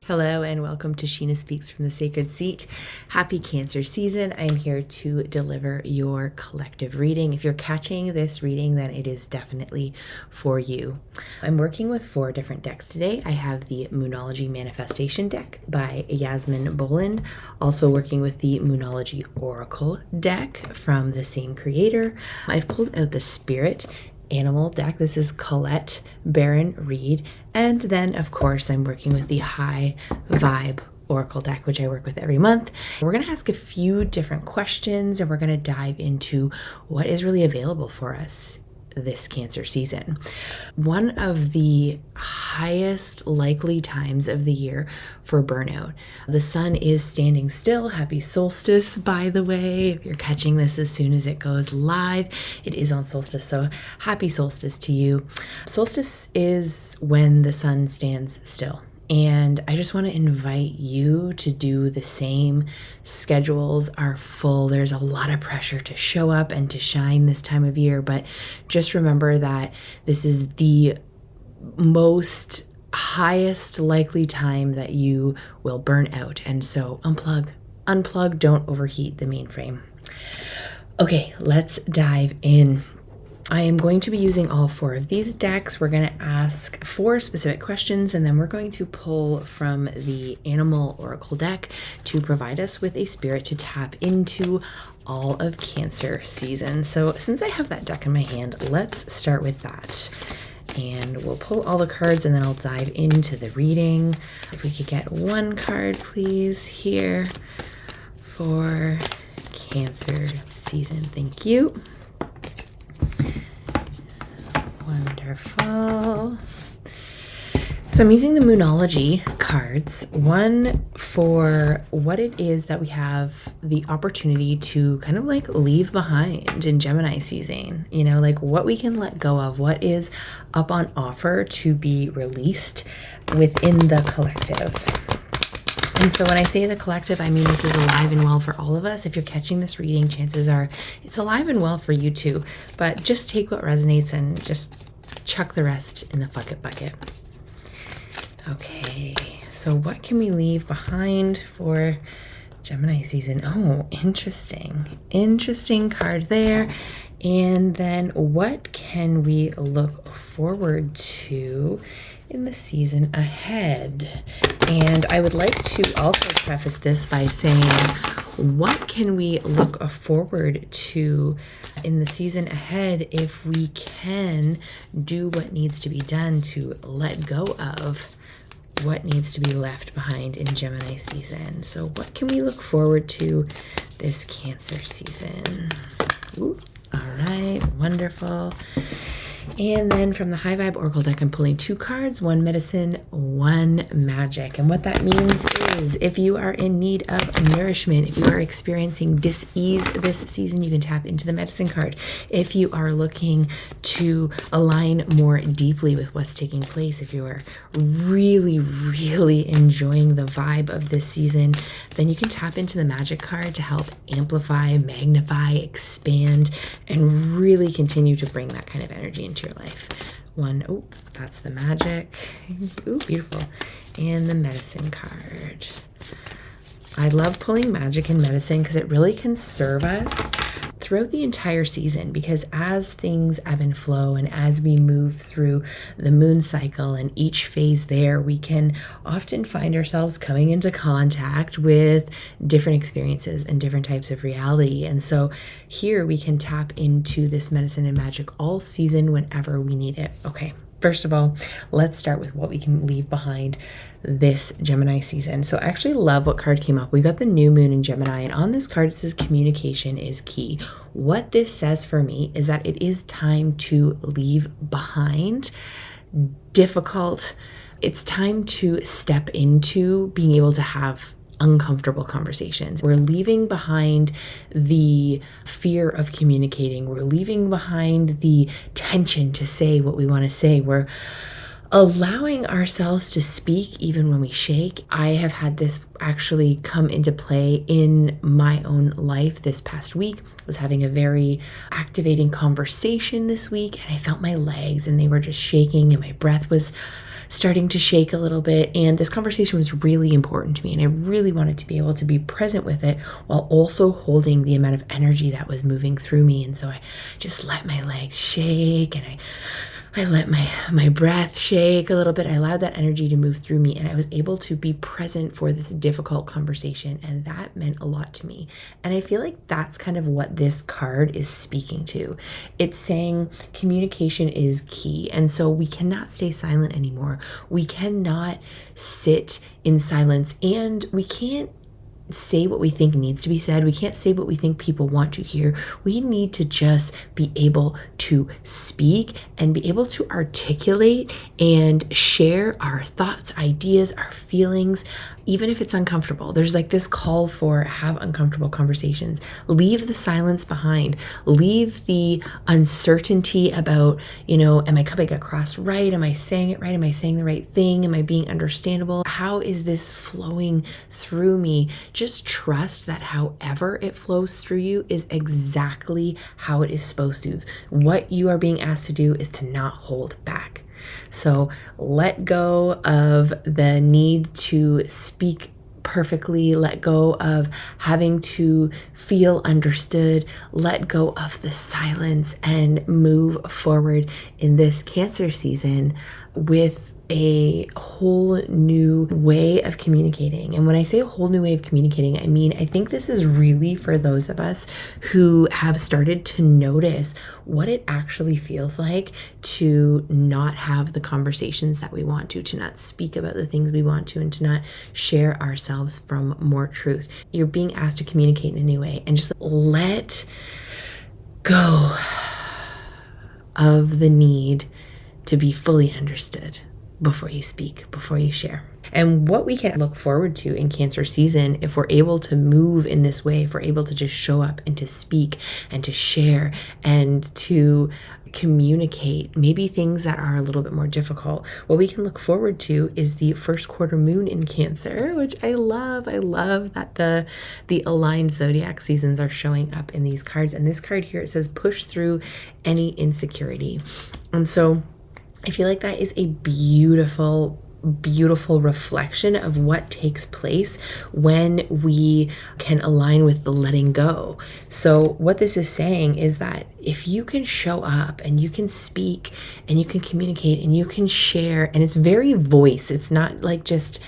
Hello and welcome to Sheina Speaks from the Sacred Seat. Happy Cancer season. I am here to deliver your collective reading. If you're catching this reading, then it is definitely for you. I'm working with 4 different decks today. I have the Moonology Manifestation deck by Yasmin, Boland. Also working with the Moonology Oracle deck from the same creator. I've pulled out the Spirit Animal deck. This is Colette, Baron-Reid. And then, of course, I'm working with the High Vibe Oracle deck, which I work with every month. We're going to ask a few different questions and we're going to dive into what is really available for us this Cancer season. One of the highest likely times of the year for burnout. The sun is standing still. Happy Solstice, by the way. If you're catching this as soon as it goes live, it is on Solstice. So happy Solstice to you. Solstice is when the sun stands still. And I just want to invite you to do the same. Schedules are full. There's a lot of pressure to show up and to shine this time of year. But just remember that this is the most highest likely time that you will burn out. And so unplug, don't overheat the mainframe. Okay, let's dive in. I am going to be using all 4 of these decks. We're going to ask 4 specific questions, and then we're going to pull from the Animal Oracle deck to provide us with a spirit to tap into all of Cancer season. So since I have that deck in my hand, let's start with that. And we'll pull all the cards, and then I'll dive into the reading. If we could get 1 card, please, here for Cancer season. Thank you. Wonderful. So I'm using the Moonology cards, one for what it is that we have the opportunity to kind of like leave behind in Gemini season, like what we can let go of, what is up on offer to be released within the collective. And so when I say the collective, I mean this is alive and well for all of us. If you're catching this reading, chances are it's alive and well for you too. But just take what resonates and just chuck the rest in the bucket. Okay, so what can we leave behind for Gemini season? Oh, interesting card there. And then what can we look forward to in the season ahead? And I would like to also preface this by saying, what can we look forward to in the season ahead if we can do what needs to be done to let go of what needs to be left behind in Gemini season? So what can we look forward to this Cancer season? Ooh, all right, wonderful. And then from the High Vibe Oracle deck, I'm pulling 2 cards, 1 medicine, 1 magic. And what that means is if you are in need of nourishment, if you are experiencing dis-ease this season, you can tap into the medicine card. If you are looking to align more deeply with what's taking place, if you are really enjoying the vibe of this season, then you can tap into the magic card to help amplify, magnify, expand, and really continue to bring that kind of energy into your life. Oh, that's the magic. Ooh, beautiful. And the medicine card. I love pulling magic and medicine because it really can serve us throughout the entire season, because as things ebb and flow and as we move through the moon cycle and each phase there, we can often find ourselves coming into contact with different experiences and different types of reality. And so here we can tap into this medicine and magic all season whenever we need it. Okay. First of all, let's start with what we can leave behind this Gemini season. So I actually love what card came up. We got the new moon in Gemini, and on this card it says communication is key. What this says for me is that it is time to leave behind difficult. It's time to step into being able to have uncomfortable conversations. We're leaving behind the fear of communicating. We're leaving behind the tension to say what we want to say. We're allowing ourselves to speak even when we shake. I have had this actually come into play in my own life this past week. I was having a very activating conversation this week, and I felt my legs and they were just shaking, and my breath was starting to shake a little bit. And this conversation was really important to me, and I really wanted to be able to be present with it while also holding the amount of energy that was moving through me. And so I just let my legs shake, and I let my breath shake a little bit. I allowed that energy to move through me, and I was able to be present for this difficult conversation, and that meant a lot to me. And I feel like that's kind of what this card is speaking to. It's saying communication is key, and so we cannot stay silent anymore. We cannot sit in silence, and we can't say what we think needs to be said. We can't say what we think people want to hear. We need to just be able to speak and be able to articulate and share our thoughts, ideas, our feelings, even if it's uncomfortable. There's like this call for have uncomfortable conversations. Leave the silence behind. Leave the uncertainty about, am I coming across right? Am I saying it right? Am I saying the right thing? Am I being understandable? How is this flowing through me? Just trust that however it flows through you is exactly how it is supposed to. What you are being asked to do is to not hold back. So let go of the need to speak perfectly. Let go of having to feel understood. Let go of the silence and move forward in this Cancer season with a whole new way of communicating. And when I say a whole new way of communicating, I mean, I think this is really for those of us who have started to notice what it actually feels like to not have the conversations that we want to not speak about the things we want to, and to not share ourselves from more truth. You're being asked to communicate in a new way, and just let go of the need to be fully understood before you speak, before you share. And what we can look forward to in Cancer season, if we're able to move in this way, if we're able to just show up and to speak and to share and to communicate maybe things that are a little bit more difficult, what we can look forward to is the first quarter moon in Cancer, which I love. I love that the aligned zodiac seasons are showing up in these cards. And this card here, it says push through any insecurity. And so I feel like that is a beautiful reflection of what takes place when we can align with the letting go. So what this is saying is that if you can show up and you can speak and you can communicate and you can share, and it's very voice, it's not like just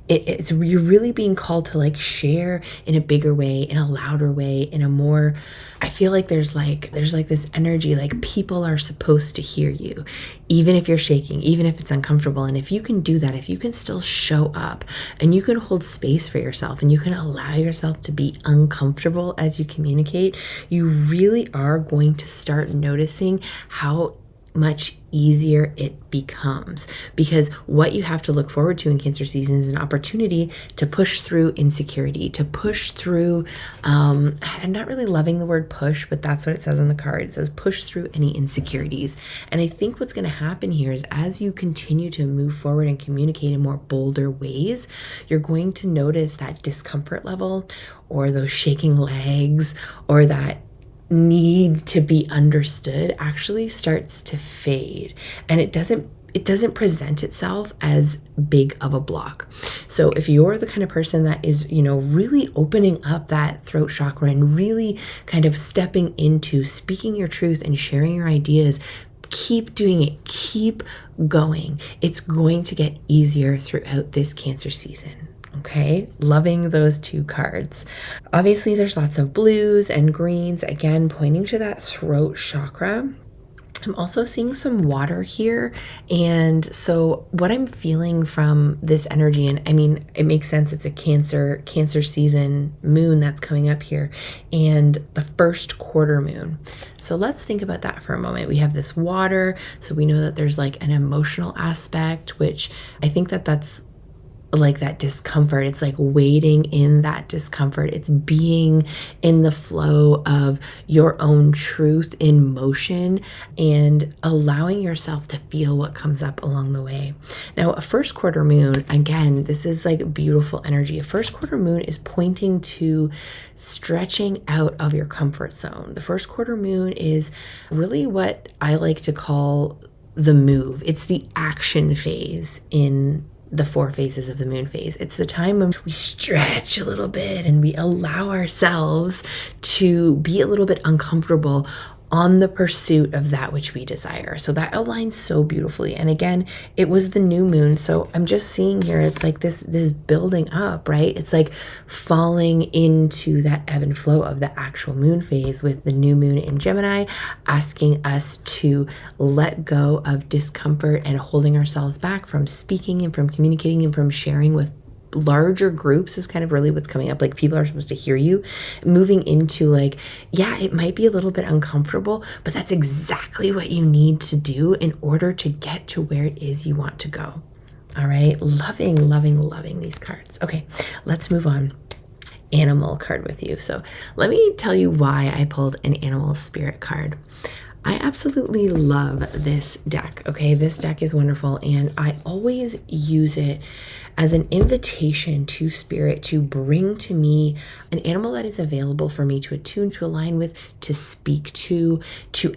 you're really being called to like share in a bigger way, in a louder way, in a more, I feel like there's like this energy, like people are supposed to hear you, even if you're shaking, even if it's uncomfortable. And if you can do that, if you can still show up and you can hold space for yourself and you can allow yourself to be uncomfortable as you communicate, you really are going to start noticing how much easier it becomes. Because what you have to look forward to in Cancer season is an opportunity to push through insecurity, to push through, I'm not really loving the word push, but that's what it says on the card. It says push through any insecurities. And I think what's going to happen here is as you continue to move forward and communicate in more bolder ways, you're going to notice that discomfort level, or those shaking legs, or that need to be understood actually starts to fade, and it doesn't present itself as big of a block. So if you're the kind of person that is, really opening up that throat chakra and really kind of stepping into speaking your truth and sharing your ideas, keep doing it, keep going. It's going to get easier throughout this Cancer season. Okay, loving those two cards. Obviously, there's lots of blues and greens, again, pointing to that throat chakra. I'm also seeing some water here. And so what I'm feeling from this energy, and I mean, it makes sense. It's a Cancer season moon that's coming up here, and the first quarter moon. So let's think about that for a moment. We have this water. So we know that there's like an emotional aspect, which I think that's like that discomfort. It's like waiting in that discomfort. It's being in the flow of your own truth in motion and allowing yourself to feel what comes up along the way. Now, a first quarter moon, again, this is like beautiful energy. A first quarter moon is pointing to stretching out of your comfort zone. The first quarter moon is really what I like to call the move. It's the action phase in the 4 phases of the moon phase. It's the time when we stretch a little bit and we allow ourselves to be a little bit uncomfortable on the pursuit of that which we desire. So that aligns so beautifully. And again, it was the new moon. So I'm just seeing here, it's like this building up, right? It's like falling into that ebb and flow of the actual moon phase with the new moon in Gemini, asking us to let go of discomfort and holding ourselves back from speaking and from communicating and from sharing with larger groups is kind of really what's coming up. Like, people are supposed to hear you. Moving into like, yeah, it might be a little bit uncomfortable, but that's exactly what you need to do in order to get to where it is you want to go. All right. Loving these cards. Okay, let's move on. Animal card with you. So let me tell you why I pulled an animal spirit card. I absolutely love this deck. Okay, this deck is wonderful, and I always use it as an invitation to spirit to bring to me an animal that is available for me to attune, to align with, to speak to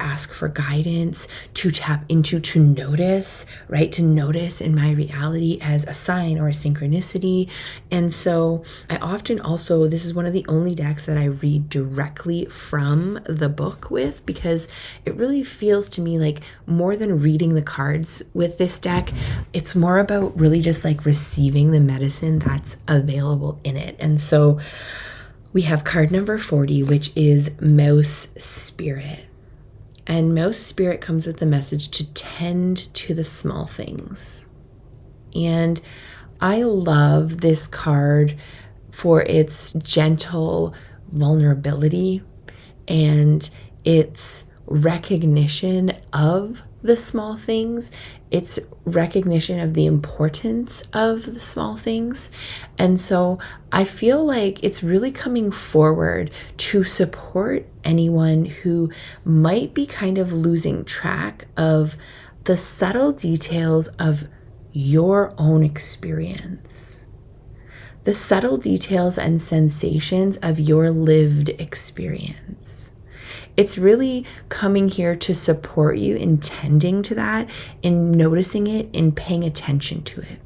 ask for guidance, to tap into, to notice, right? To notice in my reality as a sign or a synchronicity. And so I often also, this is one of the only decks that I read directly from the book with, because it really feels to me like more than reading the cards with this deck, it's more about really just like receiving the medicine that's available in it. And so we have card number 40, which is Mouse Spirit. And Mouse Spirit comes with the message to tend to the small things. And I love this card for its gentle vulnerability and its recognition of the small things, its recognition of the importance of the small things. And so I feel like it's really coming forward to support anyone who might be kind of losing track of the subtle details of your own experience, the subtle details and sensations of your lived experience. It's really coming here to support you in tending to that, in noticing it, in paying attention to it.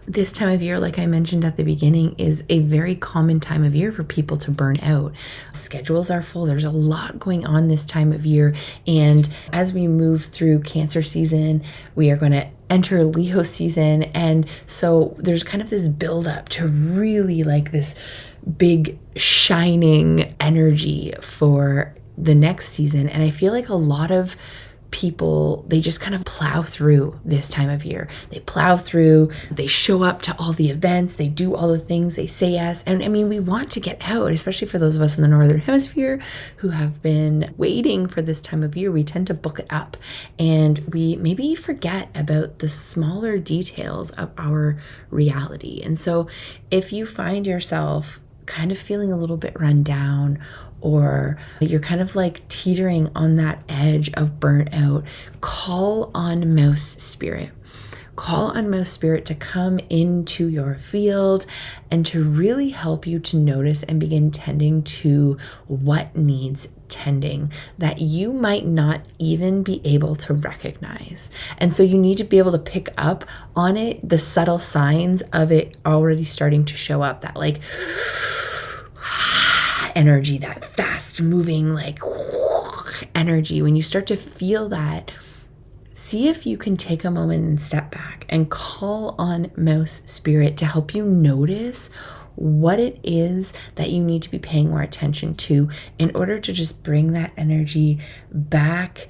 This time of year, like I mentioned at the beginning, is a very common time of year for people to burn out. Schedules are full. There's a lot going on this time of year. And as we move through Cancer season, we are going to enter Leo season. And so there's kind of this buildup to really like this big shining energy for the next season. And I feel like a lot of people, they just kind of plow through this time of year. They plow through, they show up to all the events, they do all the things, they say yes. And I mean, we want to get out, especially for those of us in the Northern Hemisphere who have been waiting for this time of year. We tend to book it up and we maybe forget about the smaller details of our reality. And so if you find yourself kind of feeling a little bit run down, or you're kind of like teetering on that edge of burnout, call on Mouse Spirit. Call on Mouse Spirit to come into your field and to really help you to notice and begin tending to what needs tending that you might not even be able to recognize. And so you need to be able to pick up on it, the subtle signs of it already starting to show up, that like energy, that fast moving like energy. When you start to feel that, see if you can take a moment and step back and call on Mouse Spirit to help you notice what it is that you need to be paying more attention to in order to just bring that energy back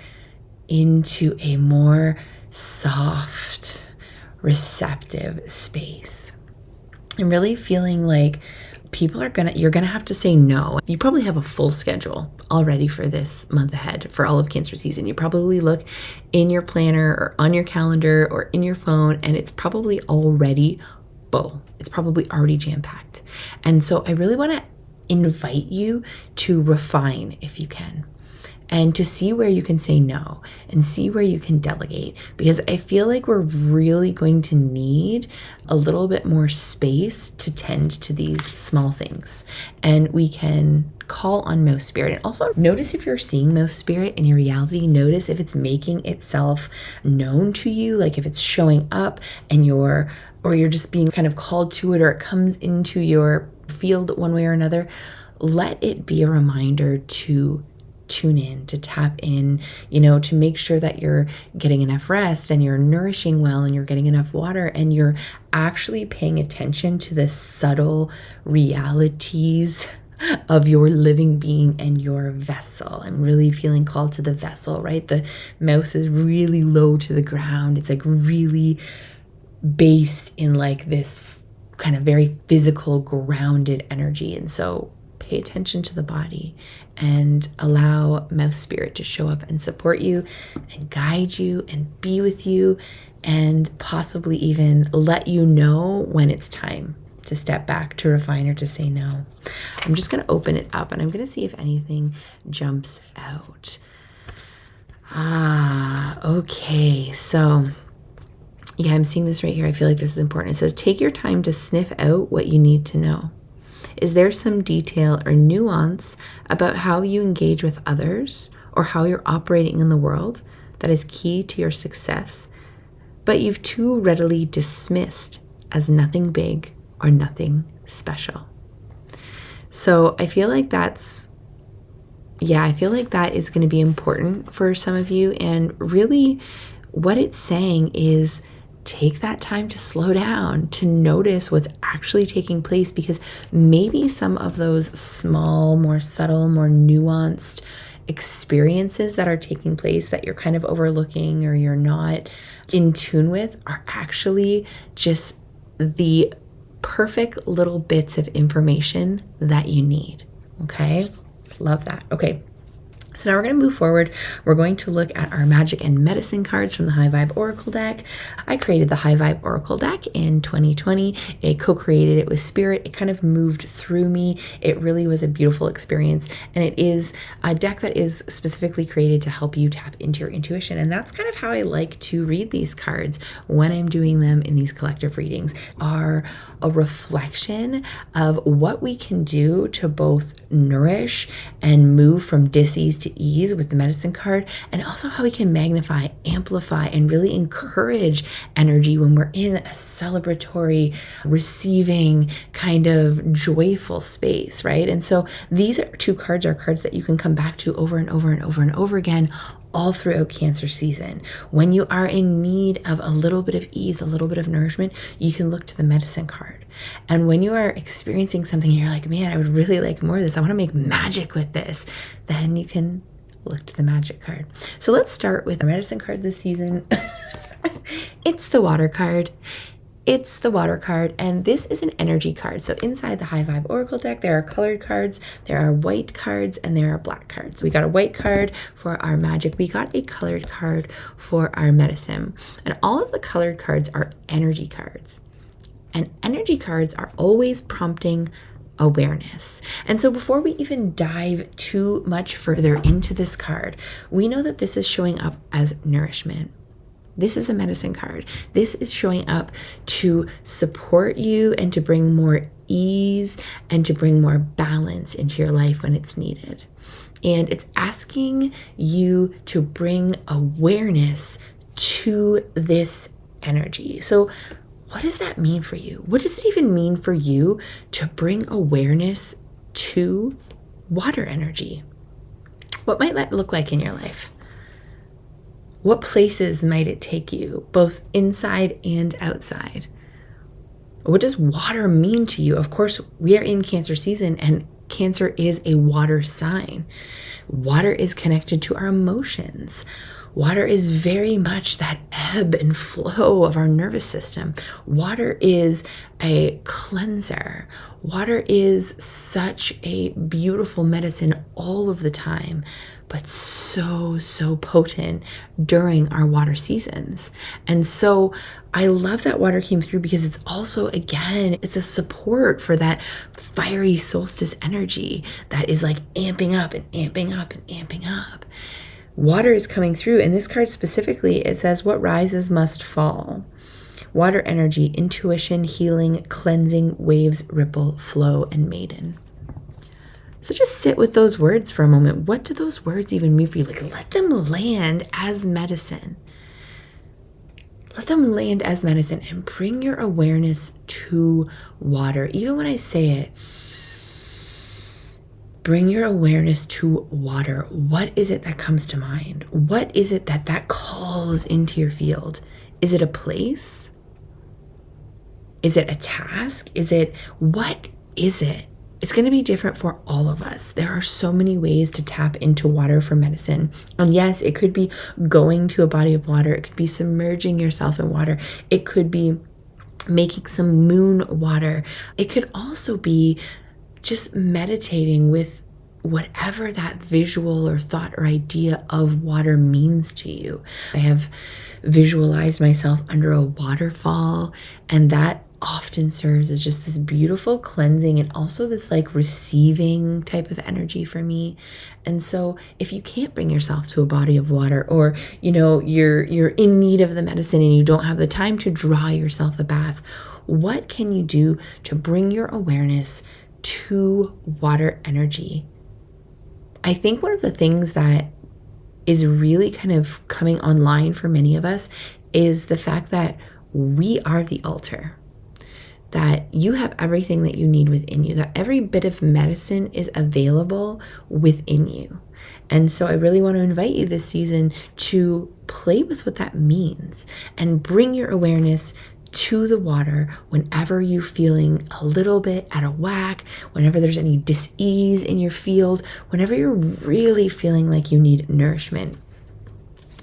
into a more soft, receptive space. I'm really feeling like you're gonna have to say no. You probably have a full schedule already for this month ahead for all of Cancer season. You probably look in your planner or on your calendar or in your phone, and it's probably already full. It's probably already jam-packed. And so I really want to invite you to refine if you can, and to see where you can say no and see where you can delegate, because I feel like we're really going to need a little bit more space to tend to these small things. And we can call on Mouse Spirit. And also notice if you're seeing Mouse Spirit in your reality. Notice if it's making itself known to you, like if it's showing up and you're just being kind of called to it, or it comes into your field one way or another. Let it be a reminder to tune in, to tap in, to make sure that you're getting enough rest and you're nourishing well and you're getting enough water and you're actually paying attention to the subtle realities of your living being and your vessel. I'm really feeling called to the vessel, right? The mouse is really low to the ground. It's like really based in like this kind of very physical, grounded energy. And so pay attention to the body and allow Mouse Spirit to show up and support you and guide you and be with you and possibly even let you know when it's time to step back, to refine, or to say no. I'm just going to open it up and I'm going to see if anything jumps out. Okay. So yeah, I'm seeing this right here. I feel like this is important. It says, take your time to sniff out what you need to know. Is there some detail or nuance about how you engage with others or how you're operating in the world that is key to your success, but you've too readily dismissed as nothing big or nothing special? So I feel like that is going to be important for some of you. And really what it's saying is, take that time to slow down, to notice what's actually taking place, because maybe some of those small, more subtle, more nuanced experiences that are taking place that you're kind of overlooking or you're not in tune with are actually just the perfect little bits of information that you need. Okay? Love that. Okay. So now we're going to move forward. We're going to look at our magic and medicine cards from the High Vibe Oracle deck. I created the High Vibe Oracle deck in 2020. I co-created it with Spirit. It kind of moved through me. It really was a beautiful experience. And it is a deck that is specifically created to help you tap into your intuition. And that's kind of how I like to read these cards when I'm doing them in these collective readings, are a reflection of what we can do to both nourish and move from dis-ease to ease with the medicine card, and also how we can magnify, amplify, and really encourage energy when we're in a celebratory, receiving, kind of joyful space, right? And so these two cards are cards that you can come back to over and over and over and over again all throughout Cancer season. When you are in need of a little bit of ease, a little bit of nourishment, you can look to the medicine card. And when you are experiencing something and you're like, man, I would really like more of this, I want to make magic with this, then you can look to the magic card. So let's start with the medicine card this season. It's the water card. It's the water card, and this is an energy card. So inside the High Vibe Oracle deck, there are colored cards, there are white cards, and there are black cards. We got a white card for our magic. We got a colored card for our medicine. And all of the colored cards are energy cards. And energy cards are always prompting awareness. And so before we even dive too much further into this card, we know that this is showing up as nourishment. This is a medicine card. This is showing up to support you and to bring more ease and to bring more balance into your life when it's needed. And it's asking you to bring awareness to this energy. So what does that mean for you? What does it even mean for you to bring awareness to water energy? What might that look like in your life? What places might it take you, both inside and outside? What does water mean to you? Of course, we are in Cancer season, and Cancer is a water sign. Water is connected to our emotions. Water is very much that ebb and flow of our nervous system. Water is a cleanser. Water is such a beautiful medicine all of the time, but so potent during our water seasons. And so I love that water came through because it's also, again, it's a support for that fiery solstice energy that is like amping up and amping up and amping up. Water is coming through. And this card specifically, it says, what rises must fall. Water energy, intuition, healing, cleansing, waves, ripple, flow, and maiden. So just sit with those words for a moment. What do those words even mean for you? Like, let them land as medicine. Let them land as medicine and bring your awareness to water. Even when I say it, bring your awareness to water. What is it that comes to mind? What is it that calls into your field? Is it a place? Is it a task? What is it? It's going to be different for all of us. There are so many ways to tap into water for medicine. And yes, it could be going to a body of water. It could be submerging yourself in water. It could be making some moon water. It could also be just meditating with whatever that visual or thought or idea of water means to you. I have visualized myself under a waterfall, and that often serves as just this beautiful cleansing and also this like receiving type of energy for me. And so if you can't bring yourself to a body of water, or you're in need of the medicine and you don't have the time to draw yourself a bath, what can you do to bring your awareness to water energy? I think one of the things that is really kind of coming online for many of us is the fact that we are the altar. That you have everything that you need within you, that every bit of medicine is available within you. And so I really want to invite you this season to play with what that means and bring your awareness to the water whenever you're feeling a little bit out of whack, whenever there's any dis-ease in your field, whenever you're really feeling like you need nourishment.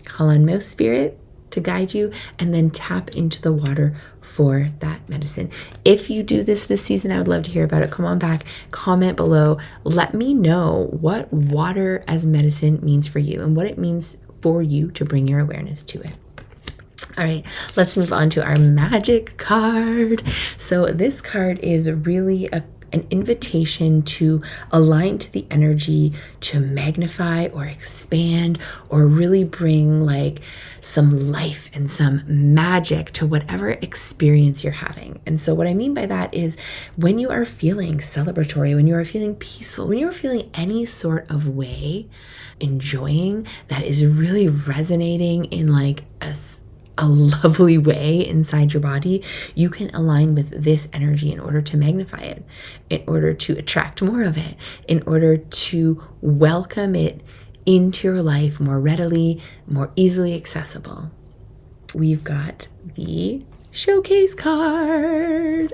Call on Mouse Spirit to guide you, and then tap into the water for that medicine. If you do this season, I would love to hear about it. Come on back, comment below. Let me know what water as medicine means for you and what it means for you to bring your awareness to it. All right, let's move on to our magic card. So this card is really an invitation to align to the energy, to magnify or expand, or really bring like some life and some magic to whatever experience you're having. And so what I mean by that is when you are feeling celebratory, when you are feeling peaceful, when you are feeling any sort of way, enjoying, that is really resonating in like a lovely way inside your body, you can align with this energy in order to magnify it, in order to attract more of it, in order to welcome it into your life more readily, more easily accessible. We've got the showcase card.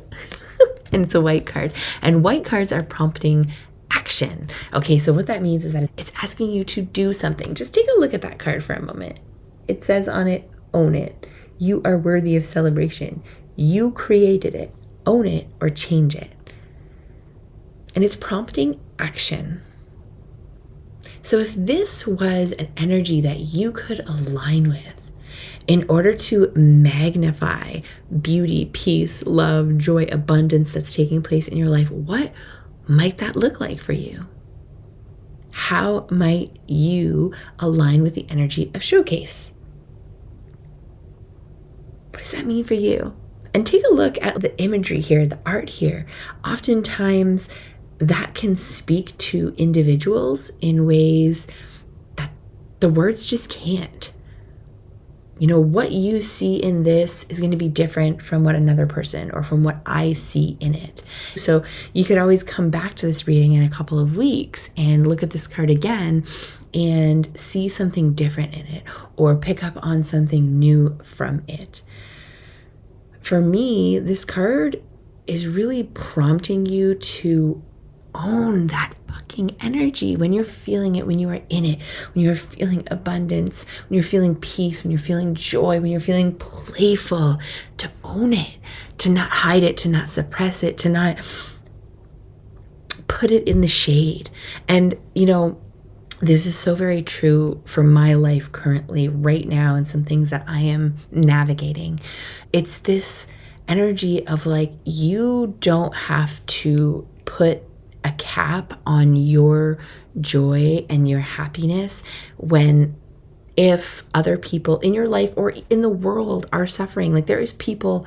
And it's a white card. And white cards are prompting action. Okay, so what that means is that it's asking you to do something. Just take a look at that card for a moment. It says on it, own it. You are worthy of celebration. You created it. Own it or change it. And it's prompting action. So if this was an energy that you could align with in order to magnify beauty, peace, love, joy, abundance that's taking place in your life, what might that look like for you? How might you align with the energy of showcase? What does that mean for you? And take a look at the imagery here, the art here. Oftentimes that can speak to individuals in ways that the words just can't. What you see in this is going to be different from what another person or from what I see in it. So you could always come back to this reading in a couple of weeks and look at this card again and see something different in it or pick up on something new from it. For me, this card is really prompting you to own that fucking energy, when you're feeling it, when you are in it, when you're feeling abundance, when you're feeling peace, when you're feeling joy, when you're feeling playful, to own it, to not hide it, to not suppress it, to not put it in the shade. And, you know, this is so very true for my life currently, right now, and some things that I am navigating. It's this energy of like, you don't have to put a cap on your joy and your happiness if other people in your life or in the world are suffering. Like, there is people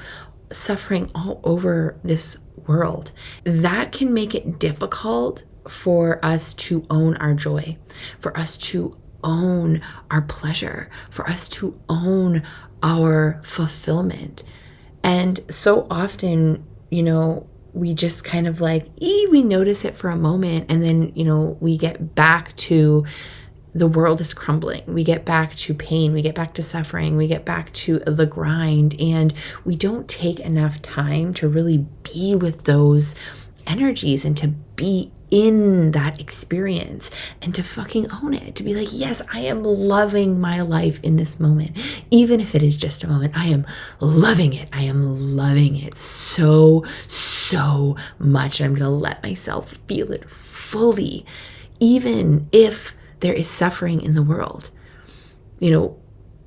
suffering all over this world. That can make it difficult for us to own our joy, for us to own our pleasure, for us to own our fulfillment. And so often, you know, we just kind of like, we notice it for a moment, and then, you know, we get back to the world is crumbling. We get back to pain. We get back to suffering. We get back to the grind. And we don't take enough time to really be with those energies and to be in that experience and to fucking own it, to be like, yes, I am loving my life in this moment. Even if it is just a moment, I am loving it. I am loving it so much. And I'm going to let myself feel it fully, even if there is suffering in the world. You know,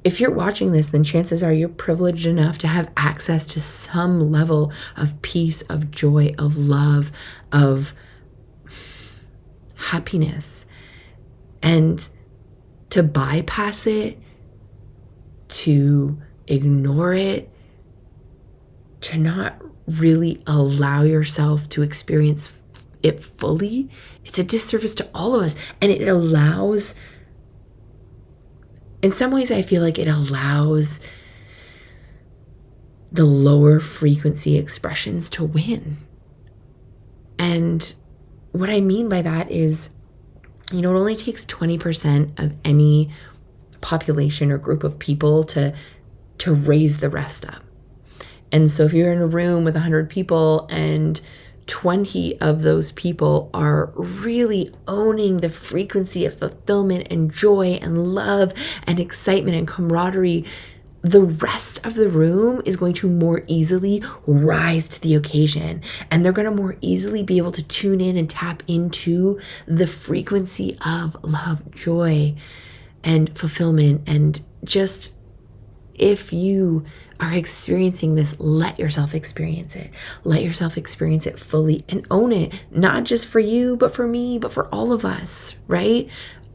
if you're watching this, then chances are you're privileged enough to have access to some level of peace, of joy, of love, of happiness. And to bypass it, to ignore it, to not really allow yourself to experience it fully, it's a disservice to all of us. And it allows, in some ways, I feel like it allows the lower frequency expressions to win. And what I mean by that is, you know, it only takes 20% of any population or group of people to raise the rest up. And so if you're in a room with 100 people and 20 of those people are really owning the frequency of fulfillment and joy and love and excitement and camaraderie, the rest of the room is going to more easily rise to the occasion. And they're going to more easily be able to tune in and tap into the frequency of love, joy, and fulfillment. And just, if you are experiencing this, let yourself experience it. Let yourself experience it fully and own it, not just for you, but for me, but for all of us, right?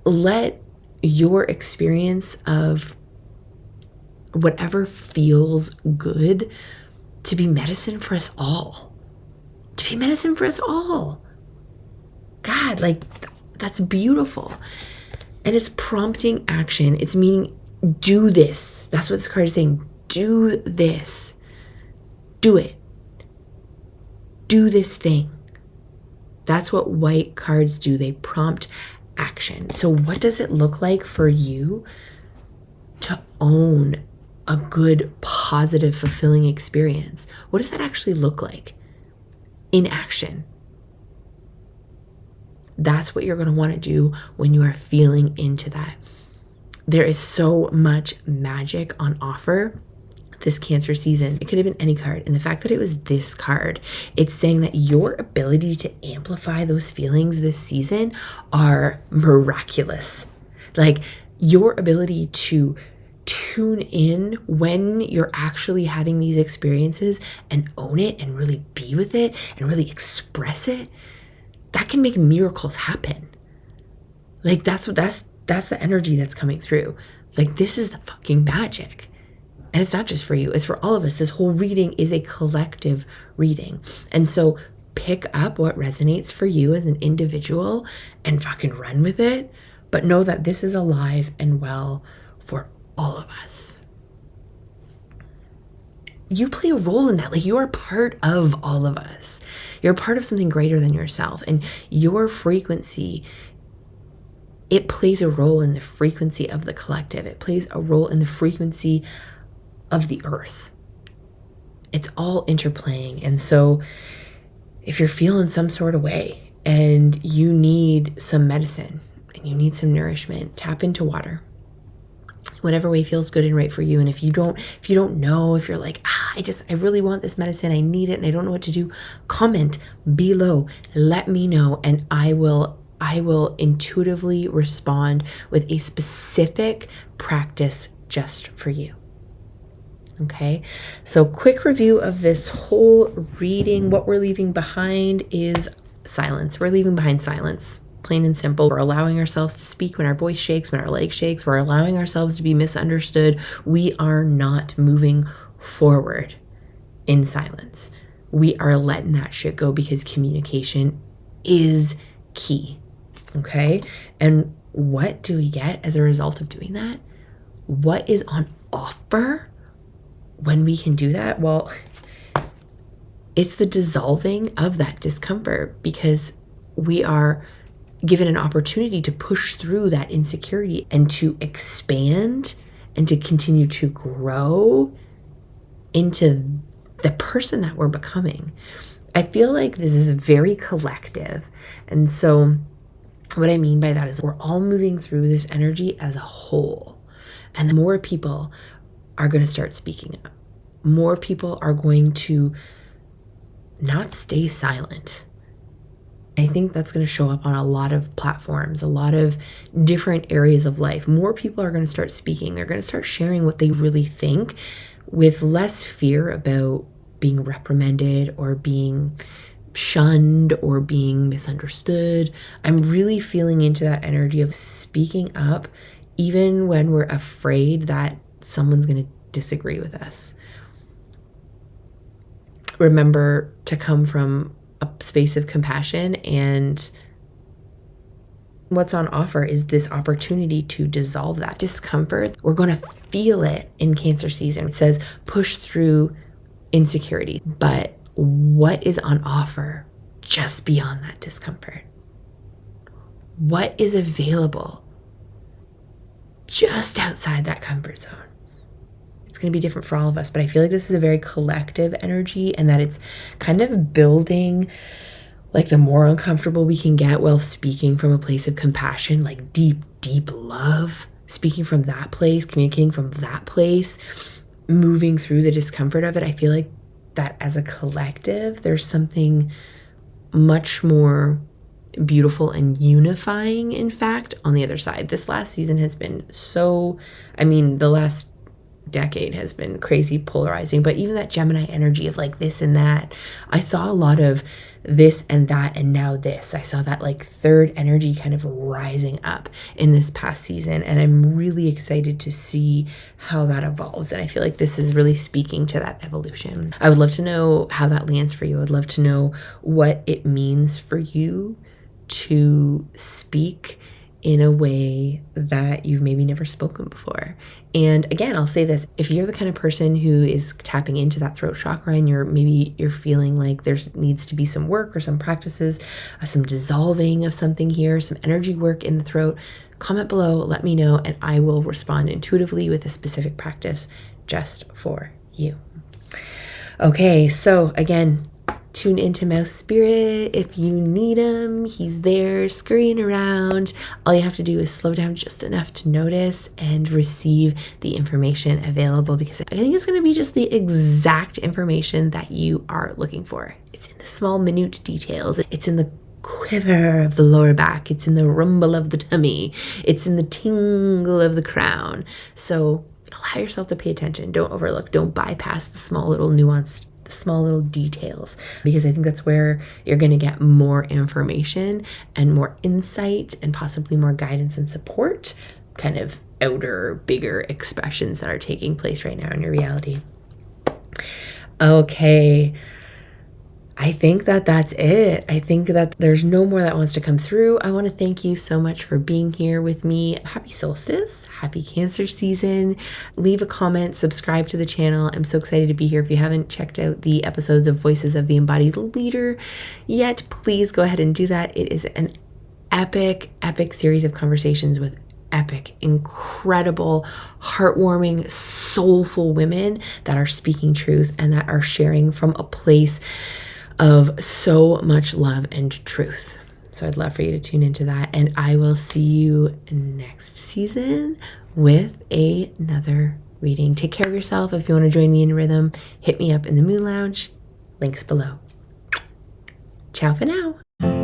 Let your experience of whatever feels good to be medicine for us all. To be medicine for us all. God, like, that's beautiful. And it's prompting action. It's meaning, do this. That's what this card is saying. Do this. Do it. Do this thing. That's what white cards do. They prompt action. So what does it look like for you to own a good, positive, fulfilling experience? What does that actually look like in action? That's what you're going to want to do when you are feeling into that. There is so much magic on offer this Cancer season. It could have been any card. And the fact that it was this card, it's saying that your ability to amplify those feelings this season are miraculous. Like, your ability to tune in when you're actually having these experiences and own it and really be with it and really express it, that can make miracles happen. Like, that's the energy that's coming through. Like, this is the fucking magic. And it's not just for you, it's for all of us. This whole reading is a collective reading. And so pick up what resonates for you as an individual and fucking run with it. But know that this is alive and well for all of us. You play a role in that. Like, you are part of all of us. You're part of something greater than yourself. And your frequency, it plays a role in the frequency of the collective. It plays a role in the frequency of the earth. It's all interplaying. And so if you're feeling some sort of way, and you need some medicine and you need some nourishment, tap into water. Whatever way feels good and right for you. And if you don't know, if you're like, I really want this medicine, I need it, and I don't know what to do, comment below, let me know, and I will intuitively respond with a specific practice just for you. Okay, so quick review of this whole reading. What we're leaving behind is silence. We're leaving behind silence. Plain and simple. We're allowing ourselves to speak when our voice shakes, when our leg shakes. We're allowing ourselves to be misunderstood. We are not moving forward in silence. We are letting that shit go because communication is key. Okay? And what do we get as a result of doing that? What is on offer when we can do that? Well, it's the dissolving of that discomfort, because we are given an opportunity to push through that insecurity and to expand and to continue to grow into the person that we're becoming. I feel like this is very collective. And so what I mean by that is we're all moving through this energy as a whole. And more people are going to start speaking up. More people are going to not stay silent. I think that's going to show up on a lot of platforms, a lot of different areas of life. More people are going to start speaking. They're going to start sharing what they really think with less fear about being reprimanded or being shunned or being misunderstood. I'm really feeling into that energy of speaking up, even when we're afraid that someone's going to disagree with us. Remember to come from a space of compassion, and what's on offer is this opportunity to dissolve that discomfort. We're going to feel it in Cancer season. It says push through insecurity, but what is on offer just beyond that discomfort? What is available just outside that comfort zone? It's going to be different for all of us, but I feel like this is a very collective energy, and that it's kind of building, like, the more uncomfortable we can get while speaking from a place of compassion, like deep, deep love, speaking from that place, communicating from that place, moving through the discomfort of it. I feel like that as a collective, there's something much more beautiful and unifying, in fact, on the other side. This last season has been the last decade has been crazy polarizing, but even that Gemini energy of like this and that, I saw a lot of this and that and now this. I saw that like third energy kind of rising up in this past season, and I'm really excited to see how that evolves. And I feel like this is really speaking to that evolution. I would love to know how that lands for you. I would love to know what it means for you to speak in a way that you've maybe never spoken before. And again, I'll say this, if you're the kind of person who is tapping into that throat chakra and you're feeling like there needs to be some work or some practices, some dissolving of something here, some energy work in the throat, comment below, let me know, and I will respond intuitively with a specific practice just for you. Okay, so again, tune into Mouse Spirit if you need him. He's there scurrying around. All you have to do is slow down just enough to notice and receive the information available, because I think it's going to be just the exact information that you are looking for. It's in the small, minute details. It's in the quiver of the lower back. It's in the rumble of the tummy. It's in the tingle of the crown. So allow yourself to pay attention. Don't overlook. Don't bypass the small little nuanced, small little details, because I think that's where you're going to get more information and more insight and possibly more guidance and support, kind of outer, bigger expressions that are taking place right now in your reality. Okay. I think that that's it. I think that there's no more that wants to come through. I want to thank you so much for being here with me. Happy solstice, happy Cancer season. Leave a comment, subscribe to the channel. I'm so excited to be here. If you haven't checked out the episodes of Voices of the Embodied Leader yet, please go ahead and do that. It is an epic, epic series of conversations with epic, incredible, heartwarming, soulful women that are speaking truth and that are sharing from a place of so much love and truth. So I'd love for you to tune into that. And I will see you next season with another reading. Take care of yourself. If you want to join me in rhythm, hit me up in the Moon Lounge. Links below. Ciao for now.